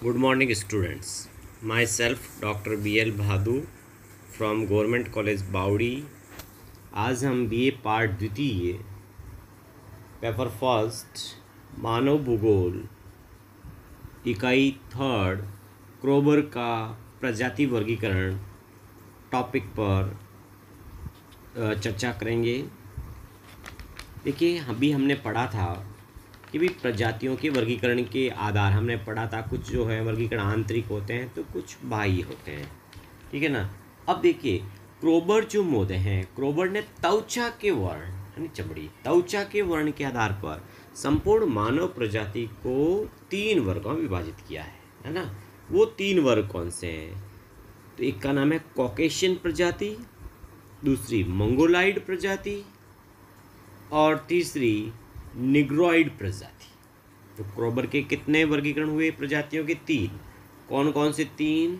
Good morning, students. Myself, Dr. B.L. Bhadu from government college Baudi. आज हम BA part द्वितीय paper first मानव भूगोल इकाई थर्ड क्रोबर का प्रजाति वर्गीकरण टॉपिक पर चर्चा करेंगे। देखिए, अभी हमने पढ़ा था कि भी प्रजातियों के वर्गीकरण के आधार हमने पढ़ा था। कुछ जो है वर्गीकरण आंतरिक होते हैं तो कुछ बाह्य होते हैं, ठीक है ना। अब देखिए, क्रोबर जो मोद हैं, क्रोबर ने त्वचा के वर्ण यानी चमड़ी, त्वचा के वर्ण के आधार पर संपूर्ण मानव प्रजाति को 3 वर्गों में विभाजित किया है ना। वो 3 वर्ग कौन से हैं? तो एक का नाम है कॉकेशियन प्रजाति, दूसरी मंगोलाइड प्रजाति और तीसरी निग्रोइड प्रजाति। तो क्रोबर के कितने वर्गीकरण हुए प्रजातियों के? 3। कौन कौन से 3?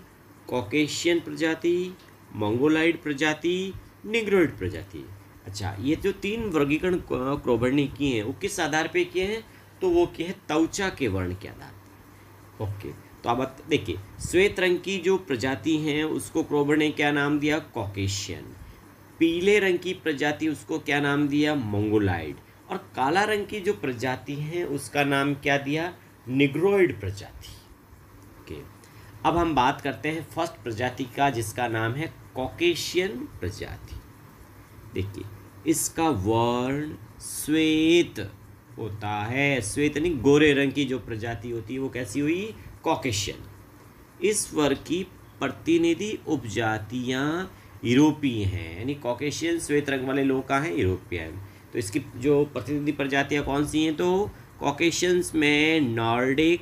कॉकेशियन प्रजाति, मंगोलाइड प्रजाति, निग्रोइड प्रजाति। अच्छा, ये जो 3 वर्गीकरण क्रोबर ने किए हैं वो किस आधार पे किए हैं? तो वो किए हैं त्वचा के वर्ण के आधार पर। ओके, तो अब देखिए, श्वेत रंग की जो प्रजाति हैं उसको क्रोबर ने क्या नाम दिया? कॉकेशियन। पीले रंग की प्रजाति उसको क्या नाम दिया? मंगोलाइड। और काला रंग की जो प्रजाति है उसका नाम क्या दिया? निग्रोइड प्रजाति। ओके, अब हम बात करते हैं फर्स्ट प्रजाति का जिसका नाम है कॉकेशियन प्रजाति। देखिए, इसका वर्ण श्वेत होता है। श्वेत यानी गोरे रंग की जो प्रजाति होती है वो कैसी हुई? कॉकेशियन। इस वर्ग की प्रतिनिधि उपजातियां यूरोपीय हैं, यानी कॉकेशियन श्वेत रंग वाले लोग कहाँ हैं? यूरोपीय हैं। तो इसकी जो प्रतिनिधि प्रजातियां कौन सी हैं? तो कॉकेशियंस में नॉर्डिक,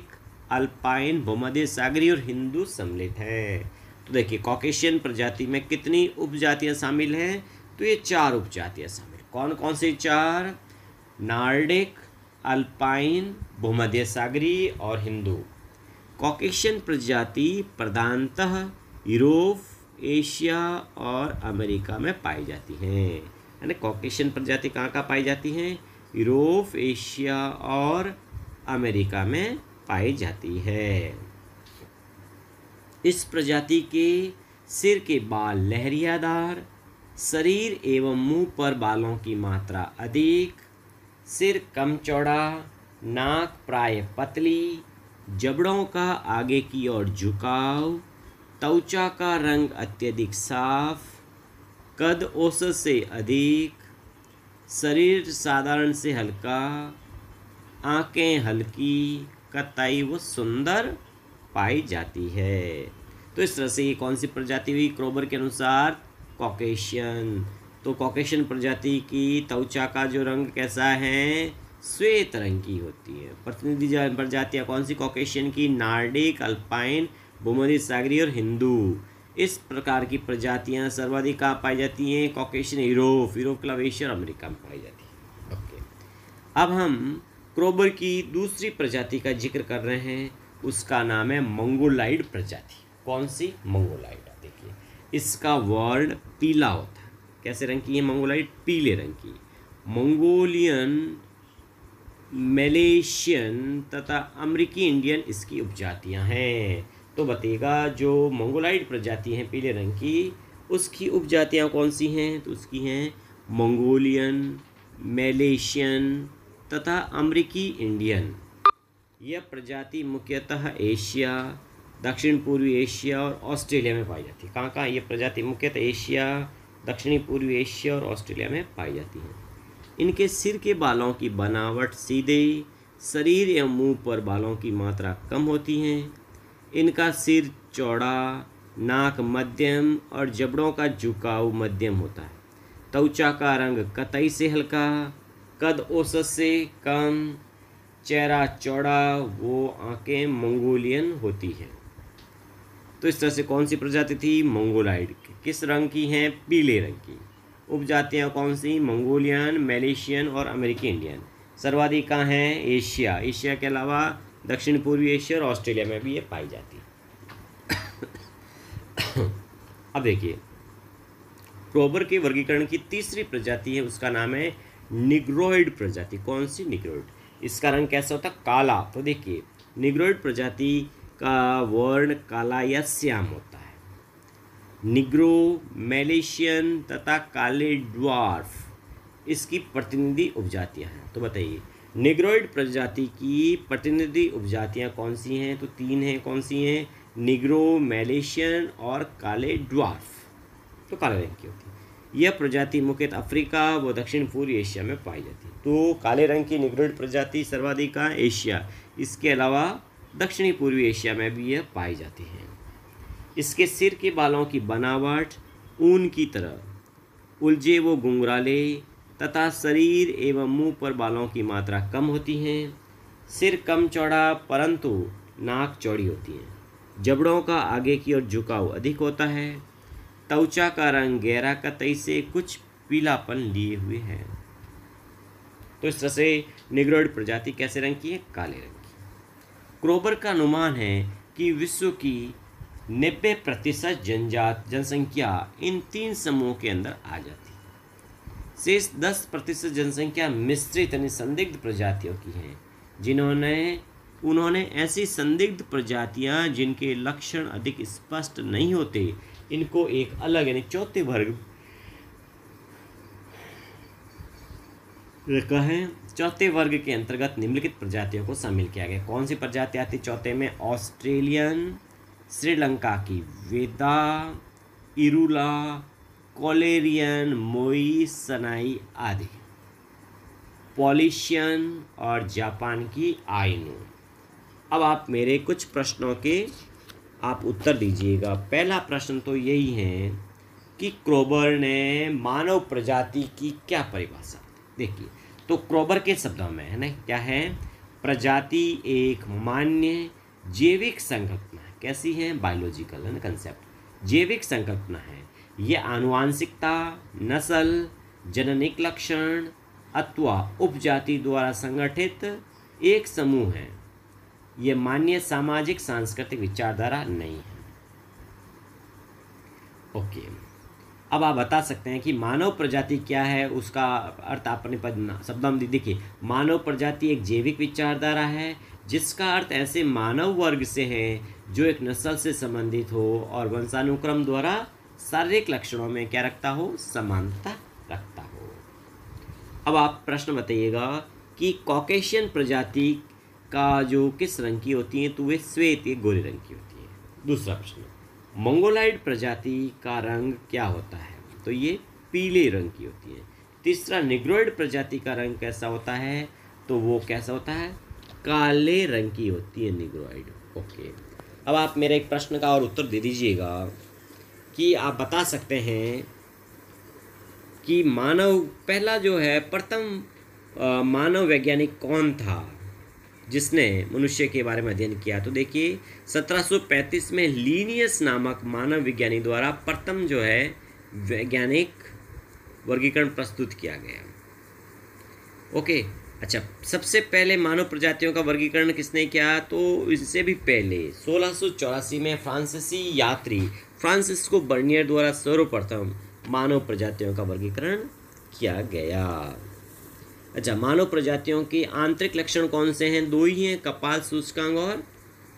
अल्पाइन, भूमध्य सागरीय और हिंदू सम्मिलित है। तो देखिए, कॉकेशियन प्रजाति में कितनी उपजातियां शामिल हैं? तो ये 4 उपजातियां शामिल। कौन कौन से 4? नॉर्डिक, अल्पाइन, भूमध्य सागरीय और हिंदू। कॉकेशियन प्रजाति प्रधानतः यूरोप, एशिया और अमेरिका में पाई जाती हैं। यानी कॉकेशियन प्रजाति कहाँ पाई जाती हैं? यूरोप, एशिया और अमेरिका में पाई जाती है। इस प्रजाति के सिर के बाल लहरियादार, शरीर एवं मुंह पर बालों की मात्रा अधिक, सिर कम चौड़ा, नाक प्राय पतली, जबड़ों का आगे की ओर झुकाव, त्वचा का रंग अत्यधिक साफ, कद औसत से अधिक, शरीर साधारण से हल्का, आंखें हल्की, कताई व सुंदर पाई जाती है। तो इस तरह से ये कौन सी प्रजाति हुई क्रोबर के अनुसार? कॉकेशियन। तो कॉकेशियन प्रजाति की त्वचा का जो रंग कैसा है? श्वेत रंग की होती है। प्रतिनिधि प्रजातियाँ कौन सी कॉकेशियन की? नॉर्डिक, अल्पाइन, भूमध्य सागरीय और हिंदू। इस प्रकार की प्रजातियां सर्वाधिक कहाँ पाई जाती हैं? कॉकेशियन, यूरोप, क्लब, एशिया और अमेरिका में पाई जाती है। ओके, अब हम क्रोबर की दूसरी प्रजाति का जिक्र कर रहे हैं, उसका नाम है मंगोलाइड प्रजाति। कौन सी? मंगोलाइड। देखिए, इसका वर्ण पीला होता है। कैसे रंग की है मंगोलाइड? पीले रंग की। मंगोलियन, मलेशियन तथा अमेरिकी इंडियन इसकी उपजातियां हैं। तो बताइएगा, जो मंगोलाइड प्रजाति हैं पीले रंग की, उसकी उपजातियां कौन सी हैं? तो उसकी हैं मंगोलियन, मलेशियन तथा अमेरिकी इंडियन। यह प्रजाति मुख्यतः एशिया, दक्षिण पूर्वी एशिया और ऑस्ट्रेलिया में पाई जाती है। कहाँ कहाँ ये प्रजाति मुख्यतः एशिया, दक्षिणी पूर्वी एशिया और ऑस्ट्रेलिया में पाई जाती है। इनके सिर के बालों की बनावट सीधे, शरीर एवं मुंह पर बालों की मात्रा कम होती है। इनका सिर चौड़ा, नाक मध्यम और जबड़ों का झुकाव मध्यम होता है। त्वचा का रंग कतई से हल्का, कद औसत से कम, चेहरा चौड़ा, वो आंखें मंगोलियन होती हैं। तो इस तरह से कौन सी प्रजाति थी? मंगोलाइड। किस रंग की हैं? पीले रंग की। उपजातियाँ कौन सी? मंगोलियन, मलेशियन और अमेरिकी इंडियन। सर्वाधिक कहाँ हैं? एशिया। एशिया के अलावा दक्षिण पूर्वी एशिया और ऑस्ट्रेलिया में भी ये पाई जाती है। अब देखिए, क्रोबर के वर्गीकरण की तीसरी प्रजाति है, उसका नाम है निग्रोइड प्रजाति। कौन सी? निग्रोइड। इसका रंग कैसा होता है? काला। तो देखिए, निग्रोइड प्रजाति का वर्ण काला या श्याम होता है। निग्रो, मैलेशियन तथा काले ड्वार्फ इसकी प्रतिनिधि उपजातियां हैं। तो बताइए निग्रोइड प्रजाति की प्रतिनिधि उपजातियां कौन सी हैं? तो 3 हैं। कौन सी हैं? निग्रो, मैलेशियन और काले ड्वार्फ। तो काले रंग की होती है। यह प्रजाति मुख्यतः अफ्रीका व दक्षिण पूर्वी एशिया में पाई जाती है। तो काले रंग की निग्रोइड प्रजाति सर्वाधिक कहाँ? एशिया। इसके अलावा दक्षिणी पूर्वी एशिया में भी यह पाई जाती है। इसके सिर के बालों की बनावट ऊन की तरह उलझे व घुंघराले तथा शरीर एवं मुंह पर बालों की मात्रा कम होती है। सिर कम चौड़ा परंतु नाक चौड़ी होती है। जबड़ों का आगे की ओर झुकाव अधिक होता है। त्वचा का रंग गहरा कतई से कुछ पीलापन लिए हुए है। तो इस तरह से निग्रोइड प्रजाति कैसे रंग की है? काले रंग की। क्रोबर का अनुमान है कि विश्व की 90% जनसंख्या इन 3 समूहों के अंदर आ जाती है। शेष 10% जनसंख्या मिश्रित यानी संदिग्ध प्रजातियों की है। उन्होंने ऐसी संदिग्ध प्रजातियां जिनके लक्षण अधिक स्पष्ट नहीं होते, इनको एक अलग यानी चौथे वर्ग रखा है। चौथे वर्ग के अंतर्गत निम्नलिखित प्रजातियों को शामिल किया गया। कौन सी प्रजाति आती चौथे में? ऑस्ट्रेलियन, श्रीलंका की वेदा, इरुला, कोलेरियन, मोई, सनाई आदि। पॉलिशियन और जापान की आइनू। अब आप मेरे कुछ प्रश्नों के आप उत्तर दीजिएगा। पहला प्रश्न तो यही है कि क्रोबर ने मानव प्रजाति की क्या परिभाषा? देखिए तो क्रोबर के शब्दों में है ना क्या है? प्रजाति एक मान्य जैविक संकल्पना है। कैसी है? बायोलॉजिकल है ना कंसेप्ट, जैविक संकल्पना है। ये आनुवांशिकता, नस्ल, जननिक लक्षण अथवा उपजाति द्वारा संगठित एक समूह है। ये मान्य सामाजिक सांस्कृतिक विचारधारा नहीं है। ओके, अब आप बता सकते हैं कि मानव प्रजाति क्या है, उसका अर्थ आपने शब्दों में देखिए। मानव प्रजाति एक जैविक विचारधारा है जिसका अर्थ ऐसे मानव वर्ग से है जो एक नस्ल से संबंधित हो और वंशानुक्रम द्वारा शारीरिक लक्षणों में क्या रखता हो? समानता रखता हो। अब आप प्रश्न बताइएगा कि कॉकेशियन प्रजाति का जो किस रंग की होती है? तो वे श्वेत या गोरे रंग की होती है। दूसरा प्रश्न, मंगोलाइड प्रजाति का रंग क्या होता है? तो ये पीले रंग की होती है। तीसरा, निग्रोइड प्रजाति का रंग कैसा होता है? तो वो कैसा होता है? काले रंग की होती है निग्रोइड। ओके, अब आप मेरे एक प्रश्न का और उत्तर दे दीजिएगा कि आप बता सकते हैं कि पहला जो है प्रथम मानव वैज्ञानिक कौन था जिसने मनुष्य के बारे में अध्ययन किया? तो देखिए 1735 में लीनियस नामक मानव विज्ञानी द्वारा प्रथम जो है वैज्ञानिक वर्गीकरण प्रस्तुत किया गया। ओके, अच्छा, सबसे पहले मानव प्रजातियों का वर्गीकरण किसने किया? तो इससे भी पहले 1684 में फ्रांसीसी यात्री फ्रांसिस्को बर्नियर द्वारा सर्वप्रथम मानव प्रजातियों का वर्गीकरण किया गया। अच्छा, मानव प्रजातियों के आंतरिक लक्षण कौन से हैं? 2 ही हैं, कपाल सूचकांक और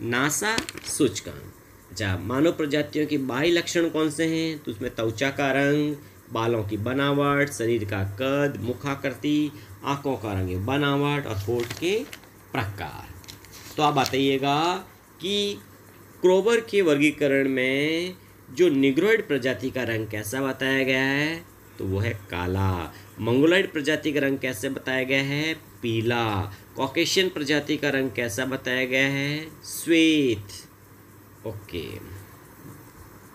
नासा सूचकांक। अच्छा, मानव प्रजातियों के बाह्य लक्षण कौन से हैं? तो उसमें त्वचा का रंग, बालों की बनावट, शरीर का कद, मुखाकृति, आँखों का रंग बनावट और होठ के प्रकार। तो आप बताइएगा कि क्रोबर के वर्गीकरण में जो निग्रोइड प्रजाति का रंग कैसा बताया गया है? तो वो है काला। मंगोलाइड प्रजाति का रंग कैसे बताया गया है? पीला। कॉकेशियन प्रजाति का रंग कैसा बताया गया है? श्वेत। Okay,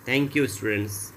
thank you students.